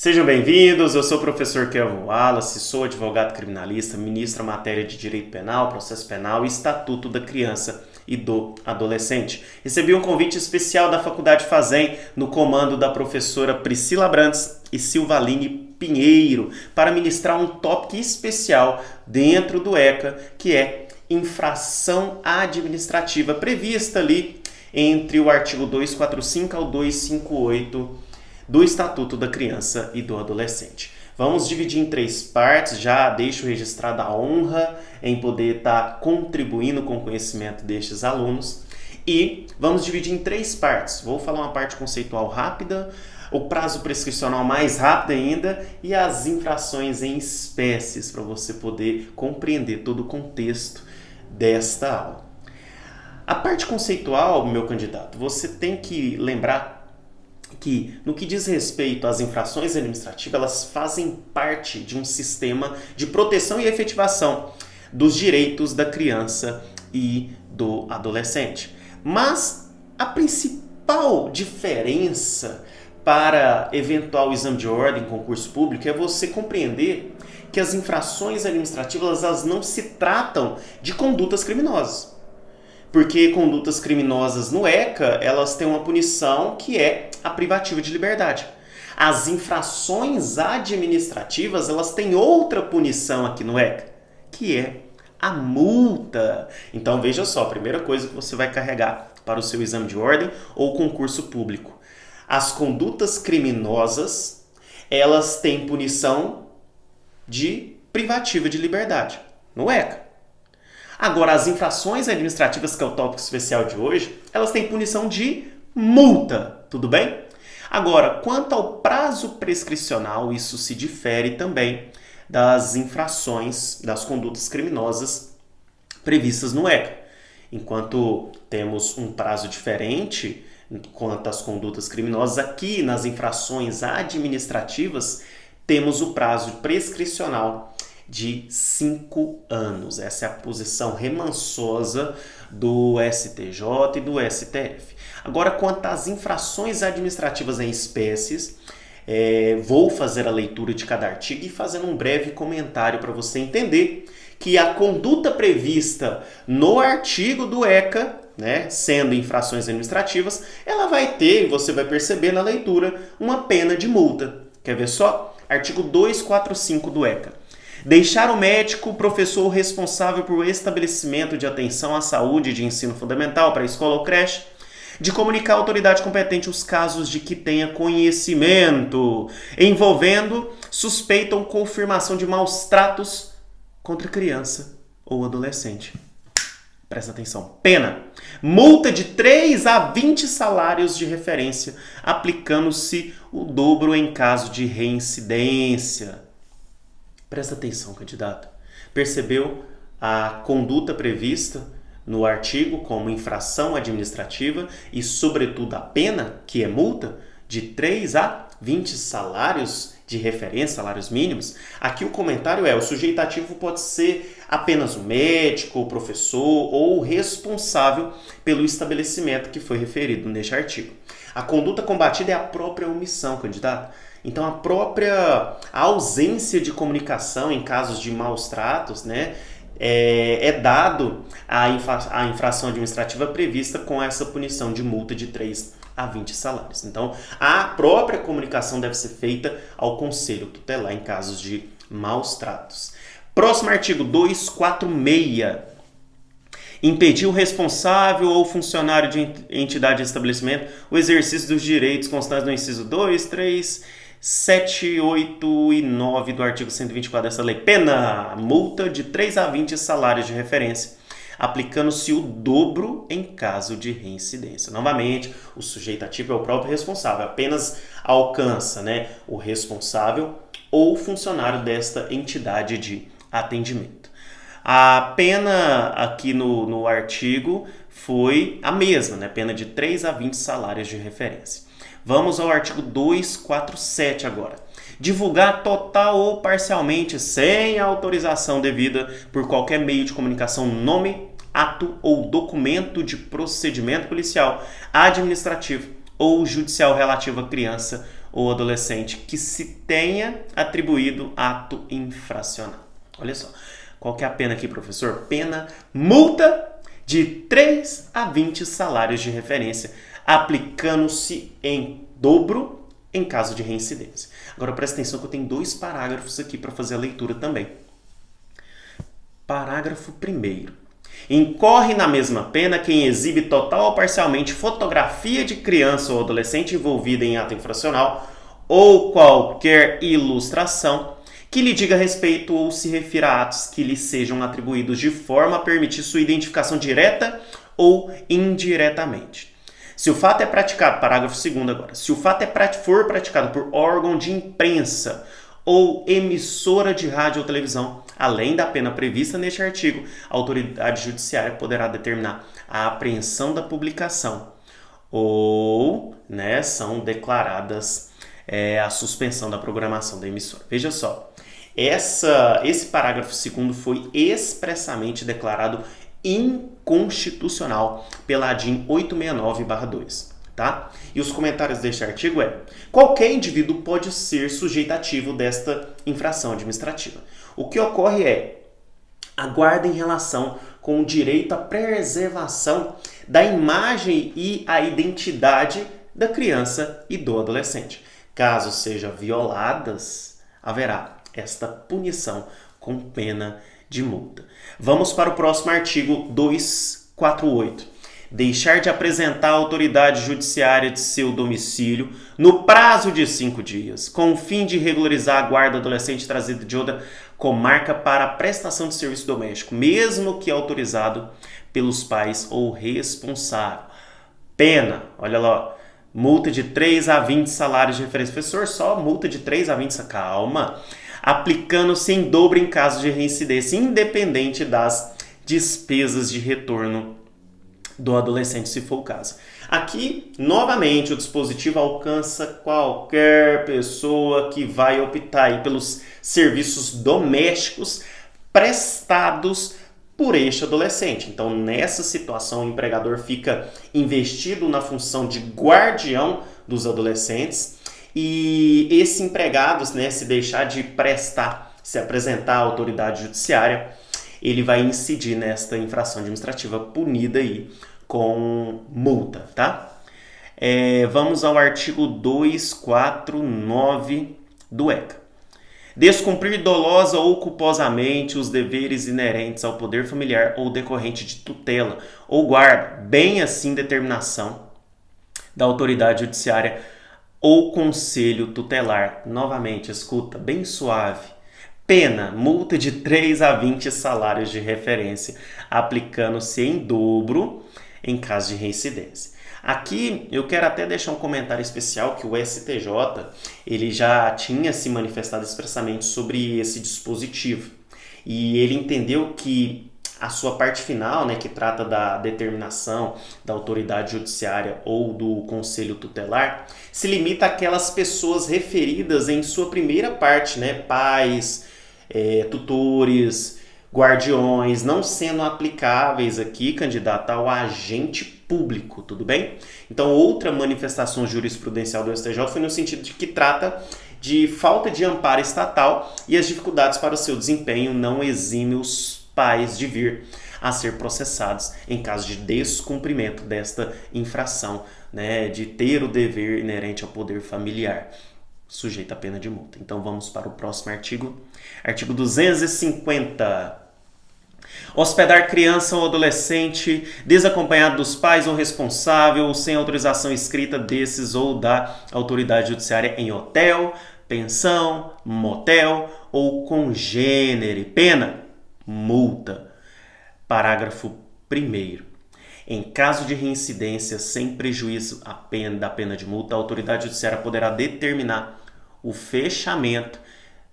Sejam bem-vindos, eu sou o professor Kelvin Wallace, sou advogado criminalista, ministro a matéria de Direito Penal, Processo Penal e Estatuto da Criança e do Adolescente. Recebi um convite especial da Faculdade Fazem, no comando da professora Priscila Brandes e Silvaline Pinheiro, para ministrar um tópico especial dentro do ECA, que é infração administrativa, prevista ali entre o artigo 245 ao 258 do Estatuto da Criança e do Adolescente. Vamos dividir em 3 partes, já deixo registrada a honra em poder estar contribuindo com o conhecimento destes alunos. E vamos dividir em 3 partes. Vou falar uma parte conceitual rápida, o prazo prescricional mais rápido ainda e as infrações em espécies, para você poder compreender todo o contexto desta aula. A parte conceitual, meu candidato, você tem que lembrar que, no que diz respeito às infrações administrativas, elas fazem parte de um sistema de proteção e efetivação dos direitos da criança e do adolescente. Mas a principal diferença para eventual exame de ordem, concurso público, é você compreender que as infrações administrativas elas não se tratam de condutas criminosas. Porque condutas criminosas no ECA, elas têm uma punição que é a privativa de liberdade. As infrações administrativas, elas têm outra punição aqui no ECA, que é a multa. Então veja só, a primeira coisa que você vai carregar para o seu exame de ordem ou concurso público. As condutas criminosas, elas têm punição de privativa de liberdade no ECA. Agora, as infrações administrativas, que é o tópico especial de hoje, elas têm punição de multa, tudo bem? Agora, quanto ao prazo prescricional, isso se difere também das infrações, das condutas criminosas previstas no ECA. Enquanto temos um prazo diferente quanto às condutas criminosas, aqui nas infrações administrativas temos o prazo prescricional de 5 anos. Essa é a posição remansosa do STJ e do STF. Agora, quanto às infrações administrativas em espécies, vou fazer a leitura de cada artigo e fazendo um breve comentário para você entender que a conduta prevista no artigo do ECA, sendo infrações administrativas, ela vai ter, e você vai perceber na leitura, uma pena de multa. Quer ver só? Artigo 245 do ECA. Deixar o médico, professor responsável por estabelecimento de atenção à saúde de ensino fundamental para a escola ou creche, de comunicar à autoridade competente os casos de que tenha conhecimento, envolvendo suspeita ou confirmação de maus tratos contra criança ou adolescente. Presta atenção. Pena. Multa de 3 a 20 salários de referência, aplicando-se o dobro em caso de reincidência. Presta atenção, candidato. Percebeu a conduta prevista no artigo como infração administrativa e, sobretudo, a pena, que é multa, de 3 a 20 salários de referência, salários mínimos? Aqui o comentário é: o sujeito ativo pode ser apenas o médico, o professor ou o responsável pelo estabelecimento que foi referido neste artigo. A conduta combatida é a própria omissão, candidato. Então, a própria ausência de comunicação em casos de maus tratos, é dado a infração administrativa prevista com essa punição de multa de 3 a 20 salários. Então, a própria comunicação deve ser feita ao conselho tutelar em casos de maus tratos. Próximo artigo, 246. Impedir o responsável ou funcionário de entidade de estabelecimento o exercício dos direitos constantes no inciso 2, 3, 7, 8 e 9 do artigo 124 dessa lei. Pena, multa de 3 a 20 salários de referência, aplicando-se o dobro em caso de reincidência. Novamente, o sujeito ativo é o próprio responsável, apenas alcança o responsável ou funcionário desta entidade de atendimento. A pena aqui no artigo foi a mesma, pena de 3 a 20 salários de referência. Vamos ao artigo 247 agora. Divulgar total ou parcialmente, sem autorização devida por qualquer meio de comunicação, nome, ato ou documento de procedimento policial, administrativo ou judicial relativo à criança ou adolescente que se tenha atribuído ato infracional. Olha só, qual que é a pena aqui, professor? Pena multa de 3 a 20 salários de referência, aplicando-se em dobro em caso de reincidência. Agora presta atenção que eu tenho 2 parágrafos aqui para fazer a leitura também. Parágrafo 1º. Incorre na mesma pena quem exibe total ou parcialmente fotografia de criança ou adolescente envolvida em ato infracional ou qualquer ilustração que lhe diga respeito ou se refira a atos que lhe sejam atribuídos de forma a permitir sua identificação direta ou indiretamente. Se o fato é praticado, parágrafo 2º agora, se o fato for praticado por órgão de imprensa ou emissora de rádio ou televisão, além da pena prevista neste artigo, a autoridade judiciária poderá determinar a apreensão da publicação ou são declaradas a suspensão da programação da emissora. Veja só, esse parágrafo 2º foi expressamente declarado inconstitucional pela ADIM 869/2. Tá? E os comentários deste artigo qualquer indivíduo pode ser sujeitativo desta infração administrativa. O que ocorre a guarda em relação com o direito à preservação da imagem e a identidade da criança e do adolescente. Caso sejam violadas, haverá esta punição com pena de multa. Vamos para o próximo artigo 248. Deixar de apresentar a autoridade judiciária de seu domicílio no prazo de 5 dias, com o fim de regularizar a guarda adolescente trazida de outra comarca para a prestação de serviço doméstico, mesmo que autorizado pelos pais ou responsável. Pena, olha lá, multa de 3 a 20 salários de referência. Professor, só multa de 3 a 20, calma. Aplicando-se em dobro em caso de reincidência, independente das despesas de retorno do adolescente, se for o caso. Aqui, novamente, o dispositivo alcança qualquer pessoa que vai optar aí pelos serviços domésticos prestados por este adolescente. Então, nessa situação, o empregador fica investido na função de guardião dos adolescentes e esse empregado, se deixar de prestar, se apresentar à autoridade judiciária, ele vai incidir nesta infração administrativa punida aí com multa, tá? Vamos ao artigo 249 do ECA. Descumprir dolosa ou culposamente os deveres inerentes ao poder familiar ou decorrente de tutela ou guarda, bem assim determinação da autoridade judiciária ou conselho tutelar. Novamente, escuta, bem suave. Pena, multa de 3 a 20 salários de referência, aplicando-se em dobro em caso de reincidência. Aqui eu quero até deixar um comentário especial que o STJ ele já tinha se manifestado expressamente sobre esse dispositivo. E ele entendeu que a sua parte final, que trata da determinação da autoridade judiciária ou do conselho tutelar, se limita àquelas pessoas referidas em sua primeira parte, pais, tutores, guardiões, não sendo aplicáveis aqui, candidato, ao agente público, tudo bem? Então, outra manifestação jurisprudencial do STJ foi no sentido de que trata de falta de amparo estatal e as dificuldades para o seu desempenho não exime os pais de vir a ser processados em caso de descumprimento desta infração, de ter o dever inerente ao poder familiar, sujeito à pena de multa. Então, vamos para o próximo artigo. Artigo 250. Hospedar criança ou adolescente desacompanhado dos pais ou responsável ou sem autorização escrita desses ou da autoridade judiciária em hotel, pensão, motel ou congênere. Pena, multa. Parágrafo 1º. Em caso de reincidência sem prejuízo da pena de multa, a autoridade judiciária poderá determinar o fechamento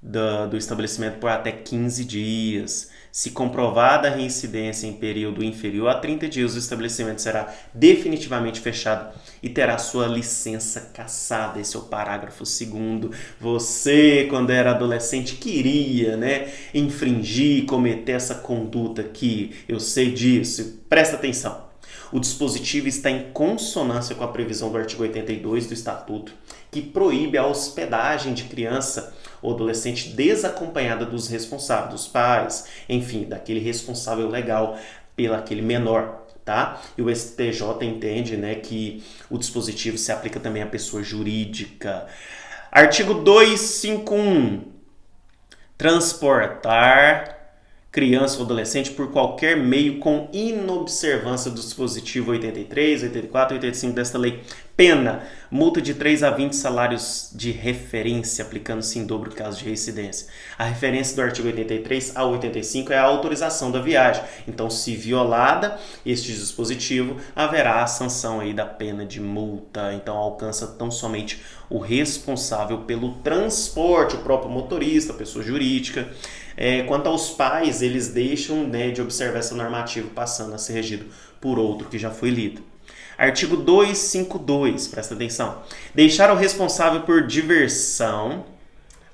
do estabelecimento por até 15 dias. Se comprovada a reincidência em período inferior a 30 dias, o estabelecimento será definitivamente fechado e terá sua licença cassada. Esse é o parágrafo 2º. Você, quando era adolescente, queria, infringir, cometer essa conduta aqui. Eu sei disso. Presta atenção. O dispositivo está em consonância com a previsão do artigo 82 do Estatuto, que proíbe a hospedagem de criança ou adolescente desacompanhada dos responsáveis, dos pais, enfim, daquele responsável legal pelaquele menor. Tá? E o STJ entende, né, que o dispositivo se aplica também à pessoa jurídica. Artigo 251. Transportar criança ou adolescente por qualquer meio com inobservância do dispositivo 83, 84 e 85 desta lei. Pena, multa de 3 a 20 salários de referência, aplicando-se em dobro em caso de reincidência. A referência do artigo 83 ao 85 é a autorização da viagem. Então, se violada este dispositivo, haverá a sanção aí da pena de multa. Então, alcança tão somente o responsável pelo transporte, o próprio motorista, a pessoa jurídica. Quanto aos pais, eles deixam, né, de observar essa normativa, passando a ser regido por outro que já foi lido. Artigo 252, presta atenção. Deixar o responsável por diversão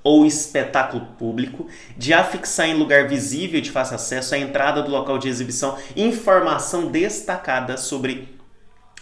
ou espetáculo público de afixar em lugar visível de fácil acesso à entrada do local de exibição informação destacada sobre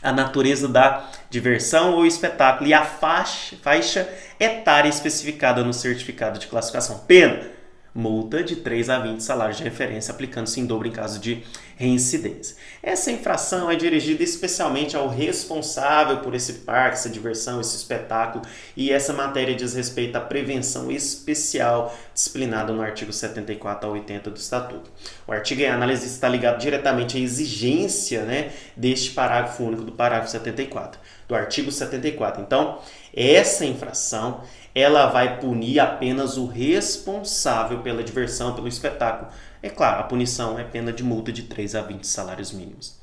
a natureza da diversão ou espetáculo e a faixa etária especificada no certificado de classificação. Pena, multa de 3 a 20 salários de referência, aplicando-se em dobro em caso de reincidência. Essa infração é dirigida especialmente ao responsável por esse parque, essa diversão, esse espetáculo, e essa matéria diz respeito à prevenção especial disciplinada no artigo 74 a 80 do Estatuto. O artigo em análise está ligado diretamente à exigência, né, deste parágrafo único do parágrafo 74, do artigo 74. Então, essa infração ela vai punir apenas o responsável pela diversão, pelo espetáculo. É claro, a punição é pena de multa de 3 a 20 salários mínimos.